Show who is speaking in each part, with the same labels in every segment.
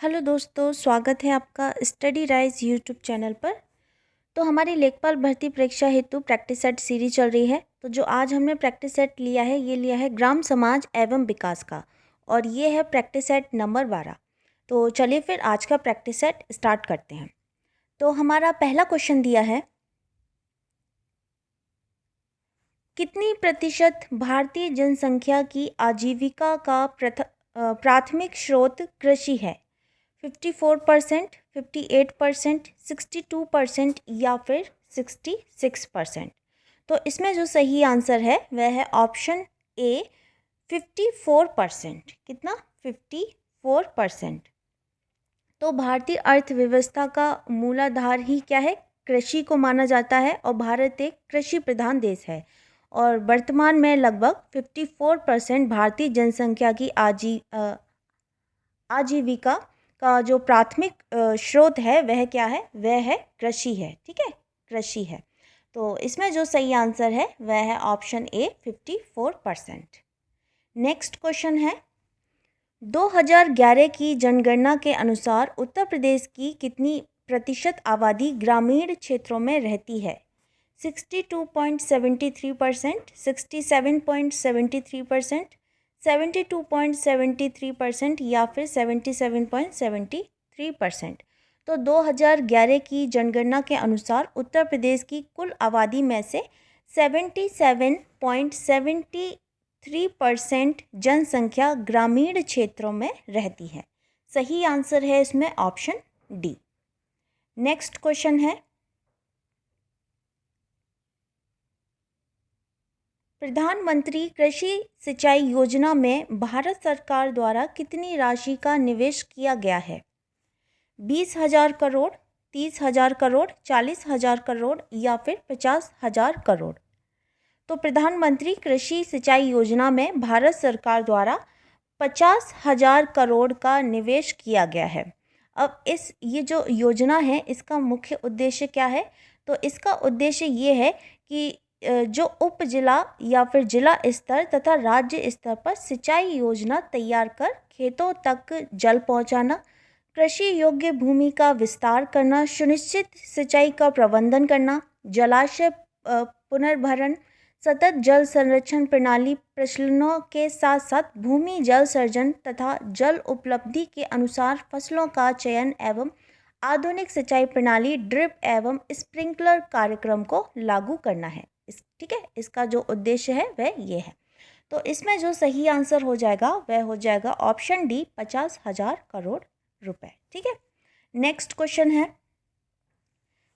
Speaker 1: Hello दोस्तों, स्वागत है आपका स्टडी राइज यूट्यूब चैनल पर। तो हमारी लेखपाल भर्ती परीक्षा हेतु प्रैक्टिस सेट सीरीज चल रही है। तो जो आज हमने प्रैक्टिस सेट लिया है, ये लिया है ग्राम समाज एवं विकास का, और ये है प्रैक्टिस सेट नंबर 12। तो चलिए फिर आज का प्रैक्टिस सेट स्टार्ट करते हैं। तो हमारा पहला क्वेश्चन दिया है, कितनी प्रतिशत भारतीय जनसंख्या की आजीविका का प्राथमिक स्रोत कृषि है? 54%, 58%, 62% या फिर 66%। तो इसमें जो सही आंसर है वह है ऑप्शन ए, 54%। कितना? 54%। तो भारतीय अर्थव्यवस्था का मूलाधार ही क्या है? कृषि को माना जाता है, और भारत एक कृषि प्रधान देश है। और वर्तमान में लगभग 54% भारतीय जनसंख्या की आजीविका का जो प्राथमिक स्रोत है वह क्या है? वह है कृषि है। ठीक है, कृषि है। तो इसमें जो सही आंसर है वह है ऑप्शन ए, 54%। नेक्स्ट क्वेश्चन है, 2011 की जनगणना के अनुसार उत्तर प्रदेश की कितनी प्रतिशत आबादी ग्रामीण क्षेत्रों में रहती है? 62.73%, 67.73%, 72.73% या फिर 77.73%। तो 2011 की जनगणना के अनुसार उत्तर प्रदेश की कुल आबादी में से 77.73% जनसंख्या ग्रामीण क्षेत्रों में रहती है। सही आंसर है इसमें ऑप्शन डी। नेक्स्ट क्वेश्चन है, प्रधानमंत्री कृषि सिंचाई योजना में भारत सरकार द्वारा कितनी राशि का निवेश किया गया है? 20,000 करोड़, 30,000 करोड़, 40,000 करोड़ या फिर 50,000 करोड़। तो प्रधानमंत्री कृषि सिंचाई योजना में भारत सरकार द्वारा 50,000 करोड़ का निवेश किया गया है। अब ये जो योजना है, इसका मुख्य उद्देश्य क्या है? तो इसका उद्देश्य ये है कि जो उप जिला या फिर जिला स्तर तथा राज्य स्तर पर सिंचाई योजना तैयार कर खेतों तक जल पहुंचाना, कृषि योग्य भूमि का विस्तार करना, सुनिश्चित सिंचाई का प्रबंधन करना, जलाशय पुनर्भरण, सतत जल संरक्षण प्रणाली प्रचलनों के साथ साथ भूमि जल सर्जन तथा जल उपलब्धि के अनुसार फसलों का चयन एवं आधुनिक सिंचाई प्रणाली ड्रिप एवं स्प्रिंकलर कार्यक्रम को लागू करना है। ठीक है, इसका जो उद्देश्य है वह ये है। तो इसमें जो सही आंसर हो जाएगा वह हो जाएगा ऑप्शन डी, 50,000 करोड़ रुपए। ठीक है। नेक्स्ट क्वेश्चन है,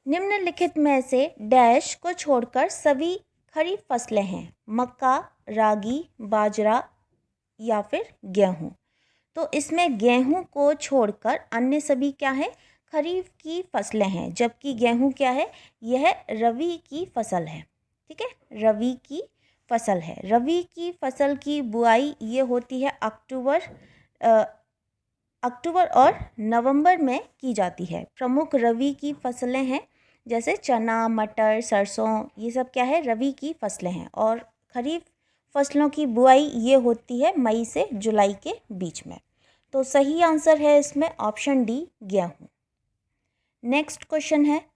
Speaker 1: निम्नलिखित में से डैश को छोड़कर सभी खरीफ फसलें हैं? मक्का, रागी, बाजरा या फिर गेहूं। तो इसमें गेहूं को छोड़कर अन्य सभी क्या है? खरीफ की फसलें हैं, जबकि गेहूं क्या है? यह रबी की फसल है। ठीक है, रबी की फसल है। रबी की फसल की बुआई ये होती है अक्टूबर और नवंबर में की जाती है। प्रमुख रबी की फसलें हैं जैसे चना, मटर, सरसों, ये सब क्या है? रबी की फसलें हैं। और खरीफ फसलों की बुआई ये होती है मई से जुलाई के बीच में। तो सही आंसर है इसमें ऑप्शन डी, गेहूं। नेक्स्ट क्वेश्चन है,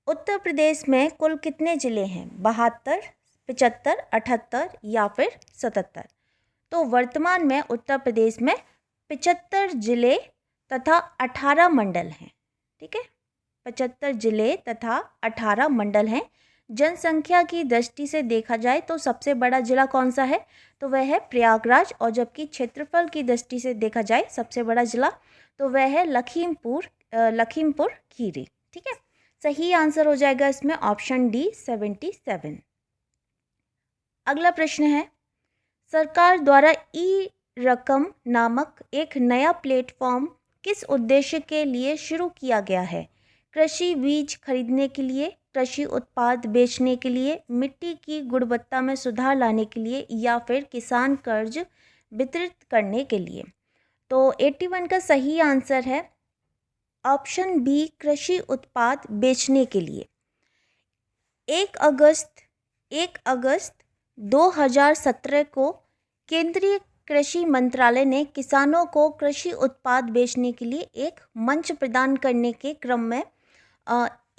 Speaker 1: उत्तर प्रदेश में कुल कितने जिले हैं? 72, 75, 78 या फिर 77। तो वर्तमान में उत्तर प्रदेश में 75 जिले तथा 18 मंडल हैं। ठीक है, 75 जिले तथा 18 मंडल हैं। जनसंख्या की दृष्टि से देखा जाए तो सबसे बड़ा जिला कौन सा है? तो वह है प्रयागराज। और जबकि क्षेत्रफल की दृष्टि से देखा जाए सबसे बड़ा जिला तो वह है लखीमपुर खीरी। ठीक है, सही आंसर हो जाएगा इसमें ऑप्शन डी, 77। अगला प्रश्न है, सरकार द्वारा ई रकम नामक एक नया प्लेटफॉर्म किस उद्देश्य के लिए शुरू किया गया है? कृषि बीज खरीदने के लिए, कृषि उत्पाद बेचने के लिए, मिट्टी की गुणवत्ता में सुधार लाने के लिए या फिर किसान कर्ज वितरित करने के लिए। तो 81 का सही आंसर है ऑप्शन बी, कृषि उत्पाद बेचने के लिए। 1 अगस्त 2017 को केंद्रीय कृषि मंत्रालय ने किसानों को कृषि उत्पाद बेचने के लिए एक मंच प्रदान करने के क्रम में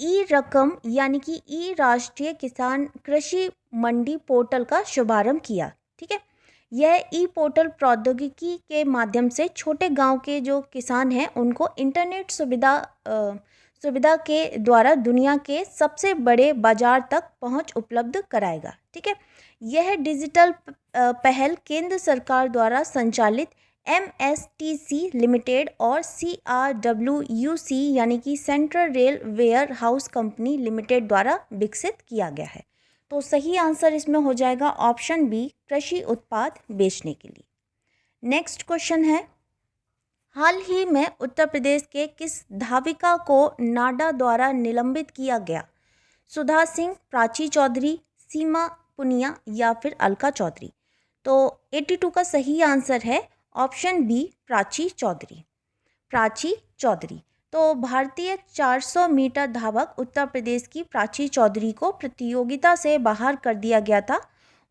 Speaker 1: ई रकम यानी कि ई राष्ट्रीय किसान कृषि मंडी पोर्टल का शुभारंभ किया। ठीक है, यह ई पोर्टल प्रौद्योगिकी के माध्यम से छोटे गांव के जो किसान हैं उनको इंटरनेट सुविधा के द्वारा दुनिया के सबसे बड़े बाजार तक पहुंच उपलब्ध कराएगा। ठीक है, यह डिजिटल पहल केंद्र सरकार द्वारा संचालित MSTC लिमिटेड और CRWUC यानी कि central rail warehouse company limited द्वारा विकसित किया गया है। तो सही आंसर इसमें हो जाएगा ऑप्शन बी, कृषि उत्पाद बेचने के लिए। नेक्स्ट क्वेश्चन है, हाल ही में उत्तर प्रदेश के किस धाविका को नाडा द्वारा निलंबित किया गया? सुधा सिंह, प्राची चौधरी, सीमा पुनिया या फिर अलका चौधरी? तो 82 का सही आंसर है ऑप्शन बी, प्राची चौधरी। प्राची चौधरी। तो भारतीय 400 मीटर धावक उत्तर प्रदेश की प्राची चौधरी को प्रतियोगिता से बाहर कर दिया गया था।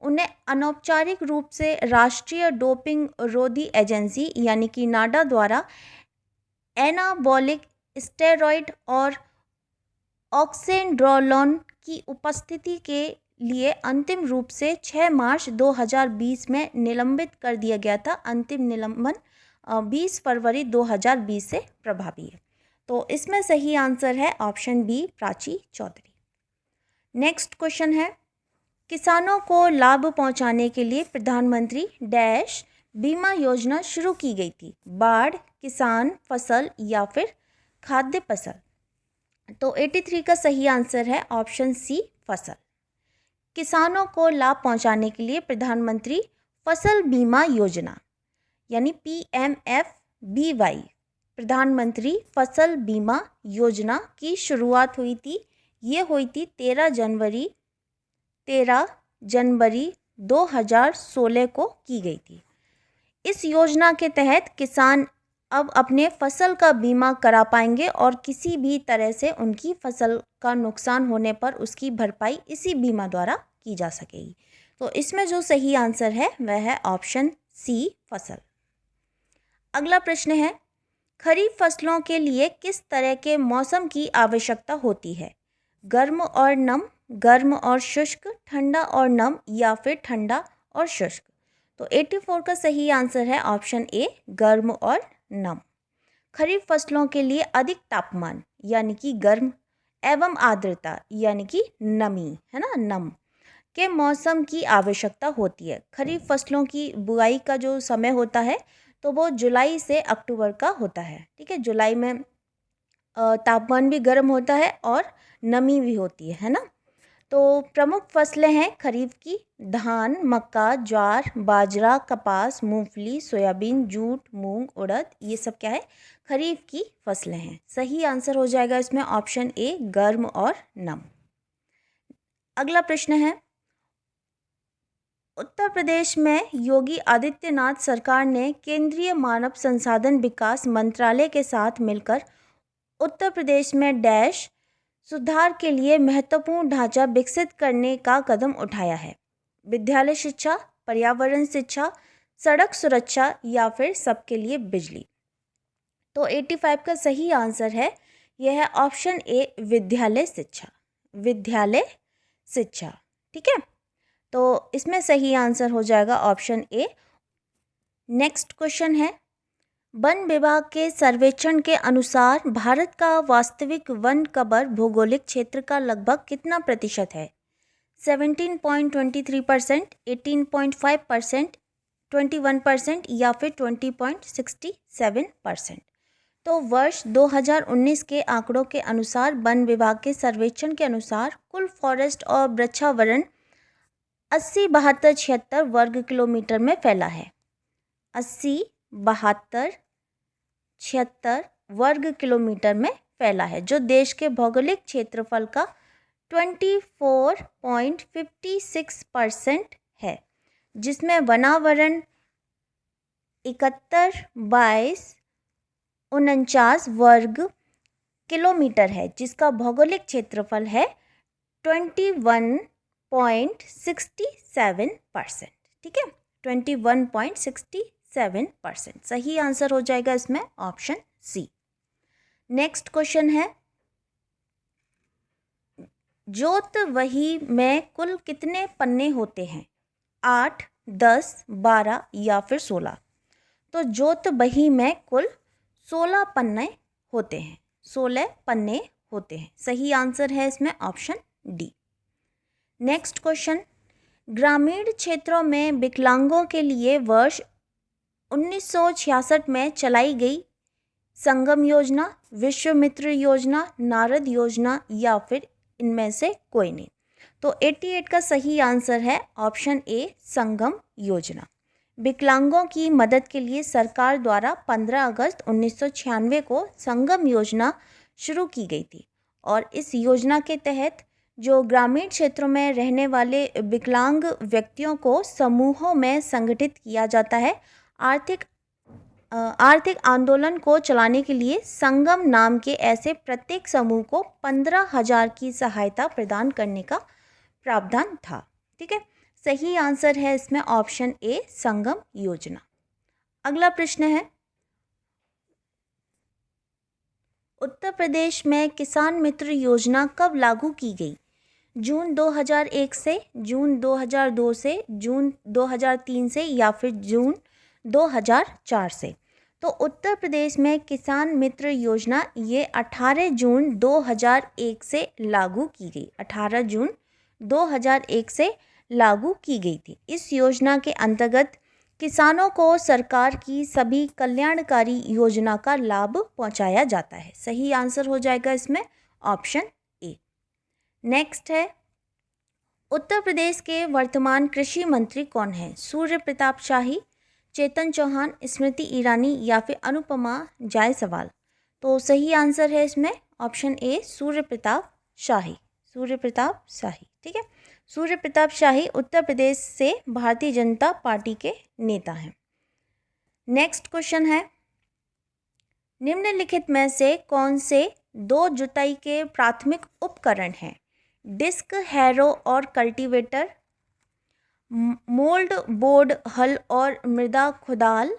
Speaker 1: उन्हें अनौपचारिक रूप से राष्ट्रीय डोपिंग रोधी एजेंसी यानी कि नाडा द्वारा एनाबॉलिक स्टेरॉयड और ऑक्सेंड्रोलोन की उपस्थिति के लिए अंतिम रूप से 6 मार्च 2020 में निलंबित कर दिया गया था। अंतिम निलंबन 20 फरवरी 2020 से प्रभावी है। तो इसमें सही आंसर है option B, Prachi Chaudhary. Next question है, किसानों को लाभ पहुंचाने के लिए प्रधानमंत्री डैश बीमा योजना शुरू की गई थी? बाढ़, किसान, फसल या फिर खाद्य फसल? तो 83 का सही आंसर है ऑप्शन सी, फसल। किसानों को लाभ पहुंचाने के लिए प्रधानमंत्री फसल बीमा योजना यानी PMFBY प्रधानमंत्री फसल बीमा योजना की शुरुआत हुई थी। ये हुई थी 13 जनवरी 2016 को की गई थी। इस योजना के तहत किसान अब अपने फसल का बीमा करा पाएंगे और किसी भी तरह से उनकी फसल का नुकसान होने पर उसकी भरपाई इसी बीमा द्वारा की जा सकेगी। तो इसमें जो सही आंसर है वह है ऑप्शन सी, फसल। अगला प्रश्न है, खरीफ फसलों के लिए किस तरह के मौसम की आवश्यकता होती है? गर्म और नम, गर्म और शुष्क, ठंडा और नम या फिर ठंडा और शुष्क? तो 84 का सही आंसर है ऑप्शन ए, गर्म और नम। खरीफ फसलों के लिए अधिक तापमान यानी कि गर्म एवं आर्द्रता यानी कि नमी, है ना, नम के मौसम की आवश्यकता होती है। खरीफ फसलों की बुआई का जो समय होता है तो वो जुलाई से अक्टूबर का होता है। ठीक है, जुलाई में तापमान भी गर्म होता है और नमी भी होती है ना। तो प्रमुख फसलें हैं खरीफ की धान, मक्का, ज्वार, बाजरा, कपास, मूंगफली, सोयाबीन, जूट, मूंग, उड़द, ये सब क्या है? खरीफ की फसलें हैं। सही आंसर हो जाएगा इसमें ऑप्शन ए, गर्म और नम। अगला प्रश्न है, उत्तर प्रदेश में योगी आदित्यनाथ सरकार ने केंद्रीय मानव संसाधन विकास मंत्रालय के साथ मिलकर उत्तर प्रदेश में डैश सुधार के लिए महत्वपूर्ण ढांचा विकसित करने का कदम उठाया है? विद्यालय शिक्षा, पर्यावरण शिक्षा, सड़क सुरक्षा या फिर सबके लिए बिजली? तो 85 का सही आंसर है यह है ऑप्शन ए, विद्यालय शिक्षा। विद्यालय शिक्षा। ठीक है, तो इसमें सही आंसर हो जाएगा ऑप्शन ए। नेक्स्ट क्वेश्चन है, वन विभाग के सर्वेक्षण के अनुसार भारत का वास्तविक वन कवर भौगोलिक क्षेत्र का लगभग कितना प्रतिशत है? 17.23%, 18.5%, 21% या फिर 20.67%? तो वर्ष 2019 के आंकड़ों के अनुसार वन विभाग के सर्वेक्षण के अनुसार कुल फॉरेस्ट और वृक्षावरण 80-72-76 वर्ग किलोमीटर में फैला है। 80-72-76 वर्ग किलोमीटर में फैला है, जो देश के भौगोलिक क्षेत्रफल का 24.56% है, जिसमें वनावरण 71/49 वर्ग किलोमीटर है, जिसका भौगोलिक क्षेत्रफल है 21.67%। ठीक है, 21.67%। सही आंसर हो जाएगा इसमें ऑप्शन सी। नेक्स्ट क्वेश्चन है, जोत बही में कुल कितने पन्ने होते हैं? 8, 10, 12 या फिर 16। तो जोत बही में कुल 16 पन्ने होते हैं, 16 पन्ने होते हैं। सही आंसर है इसमें ऑप्शन डी। नेक्स्ट क्वेश्चन, ग्रामीण क्षेत्रों में विकलांगों के लिए वर्ष 1966 में चलाई गई संगम योजना, विश्वामित्र योजना, नारद योजना या फिर इनमें से कोई नहीं। तो 88 का सही आंसर है ऑप्शन ए, संगम योजना। विकलांगों की मदद के लिए सरकार द्वारा 15 अगस्त 1996 को संगम योजना शुरू की गई थी और इस योजना के तहत जो ग्रामीण क्षेत्रों में रहने वाले विकलांग व्यक्तियों को समूहों में संगठित किया जाता है। आर्थिक आंदोलन को चलाने के लिए संगम नाम के ऐसे प्रत्येक समूह को 15,000 की सहायता प्रदान करने का प्रावधान था। ठीक है, सही आंसर है इसमें ऑप्शन ए, संगम योजना। अगला प्रश्न है, उत्तर प्रदेश में किसान मित्र योजना कब लागू की गई? जून 2001 से, जून 2002 से, जून 2003 से या फिर जून 2004 से। तो उत्तर प्रदेश में किसान मित्र योजना ये 18 जून 2001 से लागू की गई। 18 जून 2001 से लागू की गई थी। इस योजना के अंतर्गत किसानों को सरकार की सभी कल्याणकारी योजना का लाभ पहुंचाया जाता है। सही आंसर हो जाएगा इसमें ऑप्शन ए। नेक्स्ट है, उत्तर प्रदेश के वर्तमान कृषि मंत्री कौन है? सूर्य प्रताप शाही, चेतन चौहान, स्मृति ईरानी या फिर अनुपमा जायसवाल। तो सही आंसर है इसमें ऑप्शन ए, सूर्य प्रताप शाही। सूर्य प्रताप शाही, ठीक है। सूर्य प्रताप शाही उत्तर प्रदेश से भारतीय जनता पार्टी के नेता हैं। नेक्स्ट क्वेश्चन है, निम्नलिखित में से कौन से दो जुताई के प्राथमिक उपकरण हैं? डिस्क हैरो और कल्टीवेटर, मोल्ड बोर्ड हल और मृदा खुदाल,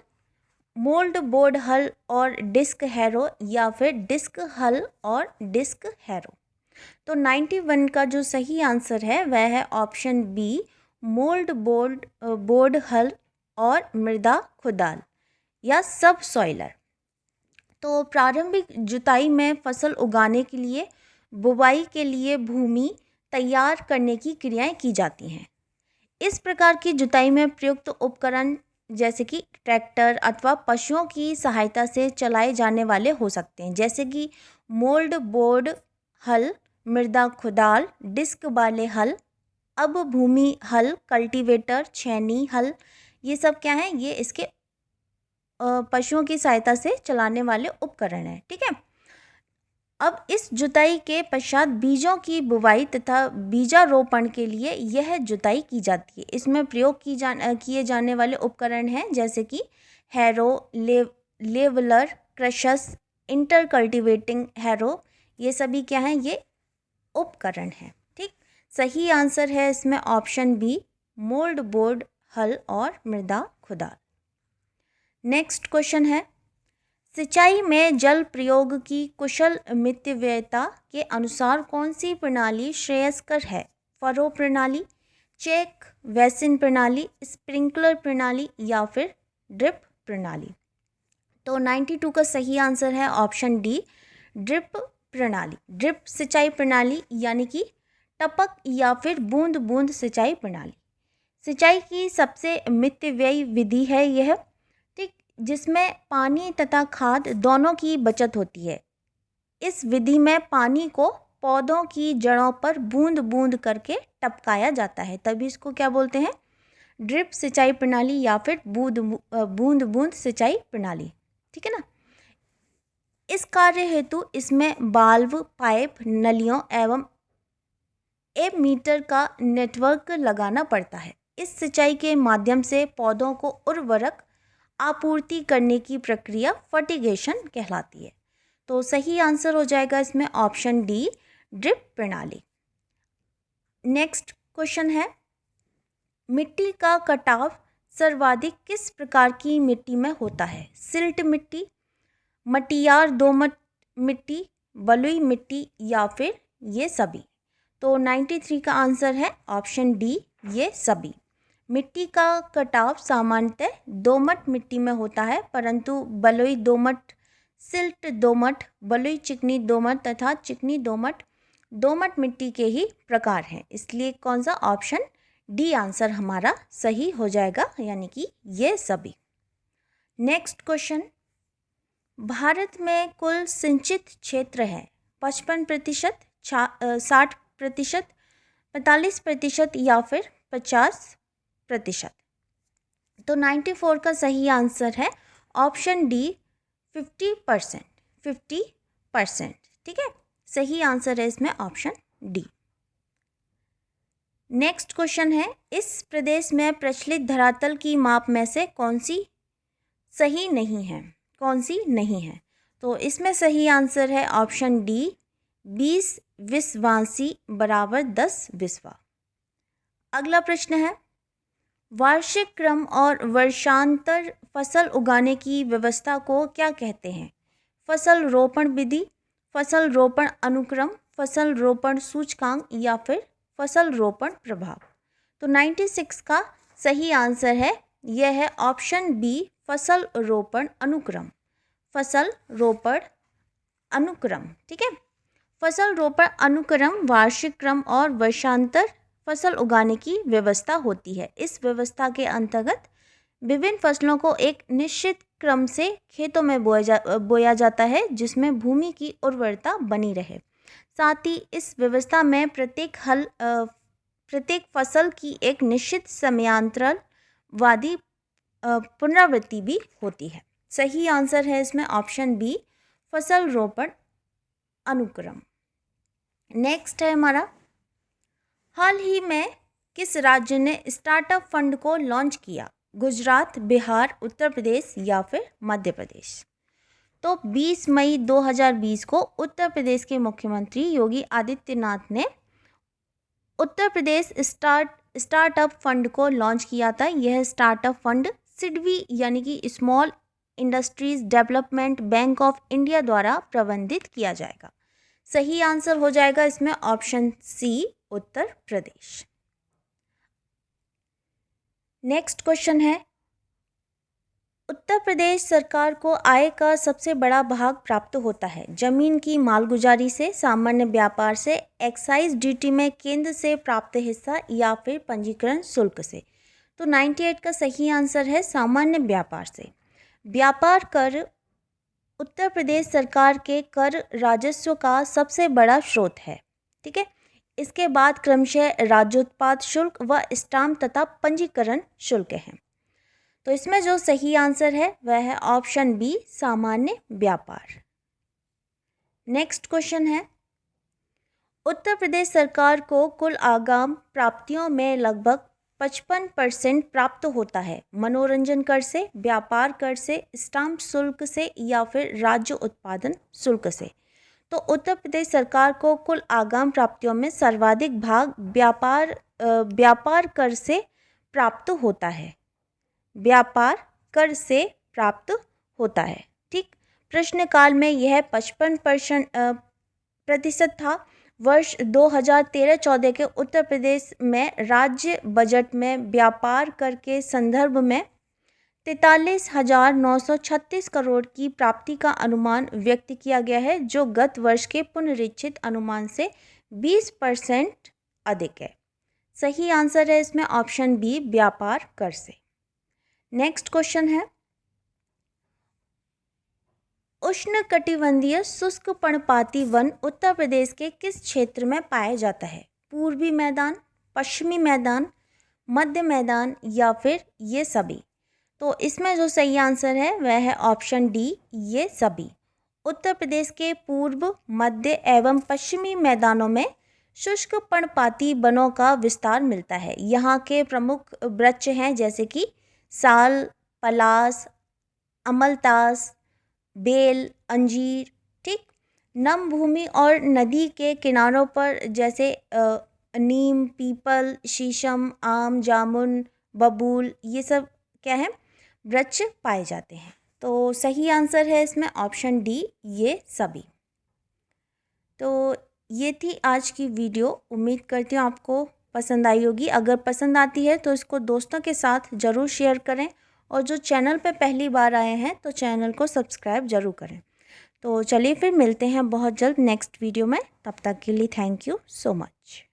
Speaker 1: मोल्ड बोर्ड हल और डिस्क हैरो या फिर डिस्क हल और डिस्क हैरो। तो 91 का जो सही आंसर है वह है ऑप्शन बी, मोल्ड बोर्ड हल और मृदा खुदाल या सब सॉइलर। तो प्रारंभिक जुताई में फसल उगाने के लिए, बुवाई के लिए भूमि तैयार करने की क्रियाएं की जाती हैं। इस प्रकार की जुताई में प्रयुक्त उपकरण जैसे कि ट्रैक्टर अथवा पशुओं की सहायता से चलाए जाने वाले हो सकते हैं, जैसे कि मोल्ड बोर्ड हल, मृदा खुदाल, डिस्क वाले हल, अब भूमि हल, कल्टीवेटर, छेनी हल। ये सब क्या है? ये इसके पशुओं की सहायता से चलाने वाले उपकरण हैं। ठीक है, अब इस जुताई के पश्चात बीजों की बुवाई तथा बीजारोपण के लिए यह जुताई की जाती है। इसमें प्रयोग किए जाने वाले उपकरण हैं जैसे कि harrow, leveller, crushers, inter cultivating harrow. ये सभी क्या हैं? ये उपकरण हैं। ठीक, सही आंसर है इसमें ऑप्शन बी, मोल्ड बोर्ड हल और मृदा खुदाल। नेक्स्ट क्वेश्चन है, सिंचाई में जल प्रयोग की कुशल मितव्ययता के अनुसार कौन सी प्रणाली श्रेयस्कर है? फरो प्रणाली, चेक वेसिन प्रणाली, स्प्रिंकलर प्रणाली या फिर ड्रिप प्रणाली। तो 92 का सही आंसर है ऑप्शन डी, ड्रिप प्रणाली। ड्रिप सिंचाई प्रणाली यानी कि टपक या फिर बूंद बूंद सिंचाई प्रणाली सिंचाई की सबसे मितव्ययी विधि है यह, ठीक, जिसमें पानी तथा खाद दोनों की बचत होती है। इस विधि में पानी को पौधों की जड़ों पर बूंद बूंद करके टपकाया जाता है, तभी इसको क्या बोलते हैं? ड्रिप सिंचाई प्रणाली या फिर बूंद बूंद सिंचाई प्रणाली। ठीक है ना। इस कार्य हेतु इसमें वाल्व, पाइप, नलियों एवं एमीटर का नेटवर्क लगाना पड़ता है। इस सिंचाई के माध्यम से पौधों को उर्वरक आपूर्ति करने की प्रक्रिया फर्टिगेशन कहलाती है। तो सही आंसर हो जाएगा इसमें ऑप्शन डी, ड्रिप प्रणाली। नेक्स्ट क्वेश्चन है, मिट्टी का कटाव सर्वाधिक किस प्रकार की मिट्टी में होता है? सिल्ट मिट्टी, मटियार दोमट मिट्टी, बलुई मिट्टी या फिर ये सभी? तो 93 का आंसर है ऑप्शन डी, ये सभी। मिट्टी का कटाव सामान्यतः दोमट मिट्टी में होता है, परंतु बलुई दोमट, सिल्ट दोमट, बलुई चिकनी दोमट तथा चिकनी दोमट दोमट मिट्टी के ही प्रकार हैं। इसलिए कौन सा ऑप्शन डी आंसर हमारा सही हो जाएगा, यानी कि ये सभी। नेक्स्ट क्वेश्चन, भारत में कुल सिंचित क्षेत्र है 55%, 60%, 45% या फिर 50%? तो 94 का सही आंसर है ऑप्शन डी 50%। 50%, ठीक है, सही आंसर है इसमें ऑप्शन डी। नेक्स्ट क्वेश्चन है, इस प्रदेश में प्रचलित धरातल की माप में से कौन सी सही नहीं है? कौन सी नहीं है? तो इसमें सही आंसर है ऑप्शन डी 20 विश्वांसी बराबर 10 विश्वा। अगला प्रश्न है, वार्षिक क्रम और वर्षांतर फसल उगाने की व्यवस्था को क्या कहते हैं? फसल रोपण विधि, फसल रोपण अनुक्रम, फसल रोपण सूचकांक या फिर फसल रोपण प्रभाव? तो 96 का सही आंसर है, यह है ऑप्शन बी फसल रोपण अनुक्रम। फसल रोपण अनुक्रम, ठीक है। फसल रोपण अनुक्रम वार्षिक क्रम और वर्षांतर फसल उगाने की व्यवस्था होती है। इस व्यवस्था के अंतर्गत विभिन्न फसलों को एक निश्चित क्रम से खेतों में बोया जाता है, जिसमें भूमि की उर्वरता बनी रहे। साथ ही इस व्यवस्था में प्रत्येक फसल की एक निश्चित समयांतराल वादी पुनरावृत्ति भी होती है। सही आंसर है इसमें ऑप्शन बी फसल रोपण अनुक्रम। नेक्स्ट है हमारा, हाल ही में किस राज्य ने स्टार्टअप फंड को लॉन्च किया? गुजरात, बिहार, उत्तर प्रदेश या फिर मध्य प्रदेश? तो 20 मई 2020 को उत्तर प्रदेश के मुख्यमंत्री योगी आदित्यनाथ ने उत्तर प्रदेश स्टार्टअप फंड को लॉन्च किया था। यह स्टार्टअप फंड सिडबी यानी कि small industries development bank of India द्वारा प्रबंधित किया जाएगा। सही आंसर हो जाएगा इसमें option C Uttar Pradesh. Next question है, उत्तर प्रदेश सरकार को आय का सबसे बड़ा भाग प्राप्त होता है जमीन की मालगुजारी से, सामान्य व्यापार से, एक्साइज ड्यूटी में केंद्र से प्राप्त हिस्सा या फिर पंजीकरण शुल्क से? तो 98 का सही आंसर है सामान्य व्यापार से। व्यापार कर उत्तर प्रदेश सरकार के कर राजस्व का सबसे बड़ा स्रोत है, ठीक है। इसके बाद क्रमशः राज्योत्पाद शुल्क व स्टाम्प तथा पंजीकरण शुल्क हैं। तो इसमें जो सही आंसर है वह है ऑप्शन बी सामान्य व्यापार। नेक्स्ट क्वेश्चन है, उत्तर प्रदेश सरकार को कुल आगाम प्राप्तियों में लगभग 55% प्राप्त होता है मनोरंजन कर से, व्यापार कर से, स्टाम्प शुल्क से या फिर राज्य उत्पादन शुल्क से? तो उत्तर प्रदेश सरकार को कुल आगाम प्राप्तियों में सर्वाधिक भाग व्यापार कर से प्राप्त होता है। व्यापार कर से प्राप्त होता है, ठीक। प्रश्नकाल में यह 55% था। वर्ष 2013-14 के उत्तर प्रदेश में राज्य बजट में व्यापार कर के संदर्भ में 43,936 करोड़ की प्राप्ति का अनुमान व्यक्त किया गया है, जो गत वर्ष के पुनरीक्षित अनुमान से 20% अधिक है। सही आंसर है इसमें ऑप्शन बी व्यापार कर से। नेक्स्ट क्वेश्चन है, उष्णकटिबंधीय शुष्क पर्णपाती वन उत्तर प्रदेश के किस क्षेत्र में पाया जाता है? पूर्वी मैदान, पश्चिमी मैदान, मध्य मैदान या फिर ये सभी? तो इसमें जो सही आंसर है वह है ऑप्शन डी ये सभी। उत्तर प्रदेश के पूर्व, मध्य एवं पश्चिमी मैदानों में शुष्क पर्णपाती वनों का विस्तार मिलता है। यहाँ के प्रमुख वृक्ष हैं जैसे कि साल, पलास, अमलतास, बेल, अंजीर, ठीक। नम भूमि और नदी के किनारों पर जैसे नीम, पीपल, शीशम, आम, जामुन, बबूल, ये सब क्या है, वृक्ष पाए जाते हैं। तो सही आंसर है इसमें ऑप्शन डी, ये सभी। तो ये थी आज की वीडियो। उम्मीद करती हूँ आपको पसंद आई होगी। अगर पसंद आती है तो इसको दोस्तों के साथ ज़रूर शेयर करें, और जो चैनल पे पहली बार आए हैं तो चैनल को सब्सक्राइब ज़रूर करें। तो चलिए फिर मिलते हैं बहुत जल्द नेक्स्ट वीडियो में। तब तक के लिए थैंक यू सो मच।